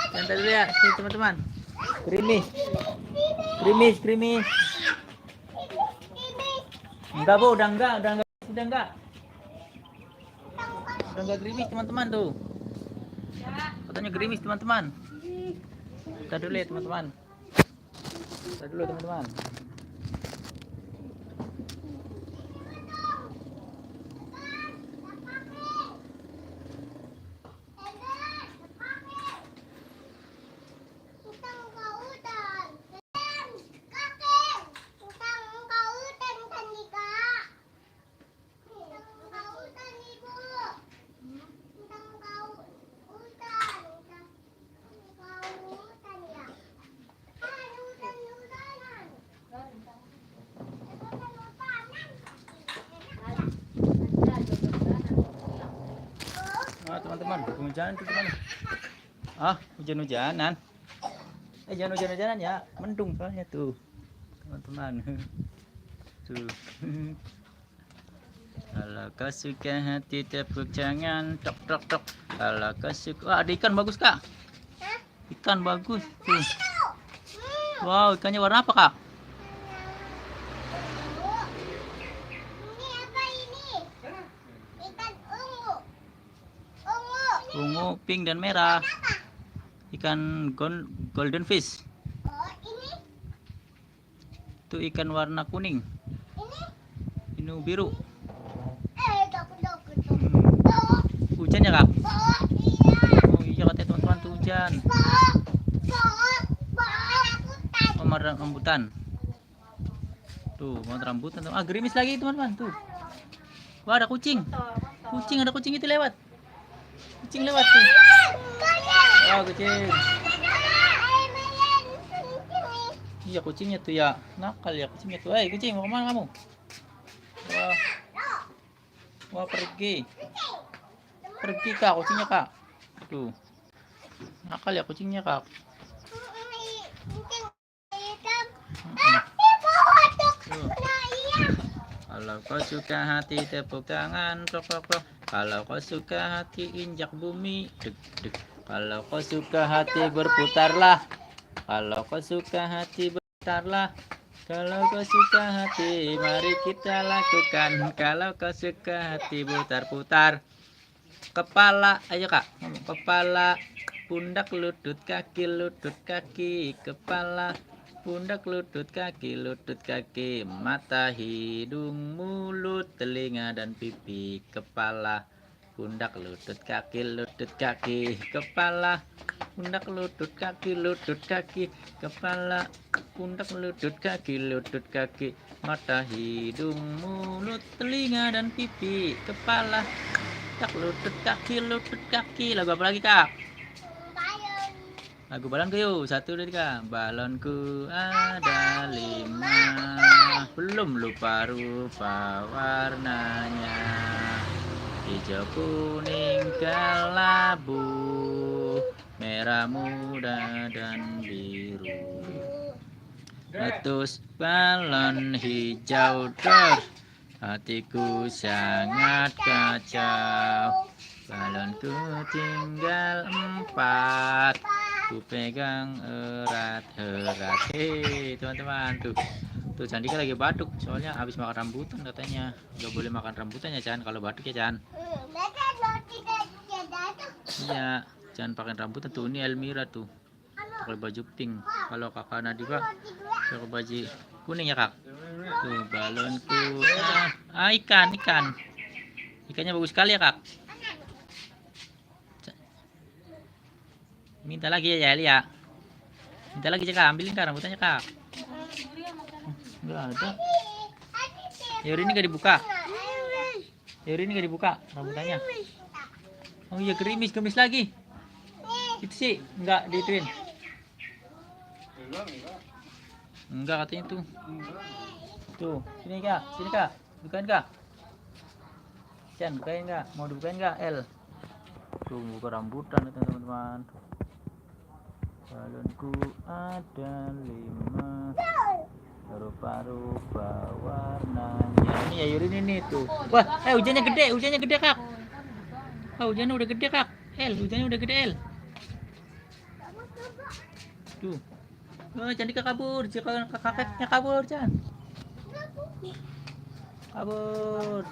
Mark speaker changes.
Speaker 1: Santai dulu ya, sini teman-teman. Krimis. Krimis, krimis. Enggak, Bu, udah enggak. Udah enggak gerimis, teman-teman tuh. Katanya gerimis, teman-teman. Kita dulu ya, teman-teman. Kita dulu, teman-teman. Teman-teman, hujan tuh teman. Hujan-hujanan. Jangan hujan-hujanan ya, mendung soalnya tuh, teman-teman. Tuh. Kalau kau suka hati tepuk tangan, tok tok tok. Kalau kau suka, ada ikan bagus kak. Ikan bagus tuh. Wow, ikannya warna apa kak? Ungu, pink dan merah. Ikan golden fish. Itu ikan warna kuning. Ini biru. Hujan ya kak? Oh iya katanya teman-teman tuh hujan. Rambutan. Tuh, mau rambutan tuh. Gerimis lagi teman-teman tuh. Wah, ada kucing. Ada kucing itu lewat. Kucing lewat tuh. Wah, kucing. Iya, kucingnya tuh ya. Nakal ya kucingnya tuh. Kucing, mau kemana kamu? Wah, pergi. Pergi kak, kucingnya kak. Tuh. Nakal ya kucingnya kak. Kalau kau suka hati tepuk tangan, prok prok prok. Kalau kau suka hati injak bumi, deg deg. Kalau kau suka hati berputarlah. Kalau kau suka hati berputarlah. Kalau kau suka hati, mari kita lakukan. Kalau kau suka hati putar-putar. Kepala, ayo kak. Kepala, pundak, lutut, kaki, kepala. Pundak, lutut, kaki, mata, hidung, mulut, telinga, dan pipi, kepala, pundak, lutut, kaki, kepala, pundak, lutut, kaki, kepala, pundak, lutut, kaki, mata, hidung, mulut, telinga, dan pipi, kepala, pundak, lutut, kaki. Lagu apa lagi kak? Lagu balonku yuk, 1, 2, 3. Balonku ada 5, belum lupa rupa warnanya, hijau, kuning, kelabu, merah muda, dan biru. Letus balon hijau hatiku sangat kacau. Balonku tinggal 4, ku pegang erat-erat. Teman-teman tuh Chandika lagi batuk soalnya habis makan rambutan katanya. Gak boleh makan rambutan ya Chan, kalau batuk ya Chan. Iya, jangan pakai rambutan tuh. Ini Elmira tuh pakai baju pink. Kalau kakak Nadifa pakai baju kuning ya kak. Tuh balonku. Ikannya bagus sekali ya kak. Minta lagi ya Eli ya. Minta lagi kak, ambilin kak rambutannya kak. Enggak ada. Ini gak dibuka. Ini gak dibuka rambutannya. Oh iya, gerimis lagi. Itu sih enggak dituin. Enggak katanya tuh. Tuh, sini kak. Bukain kak. Chan, bukain kak. Mau dibukain kak El? Tuh buka rambutan itu teman-teman. Balonku ada 5, rupa-rupa warnanya. Ini ya Yuri ini tuh. Wah, hujannya gede kak. Hujannya udah gede kak. Hujannya udah gede El. Tuh. Oh, jangan kabur, jangan kakeknya kabur, jangan. Kabur.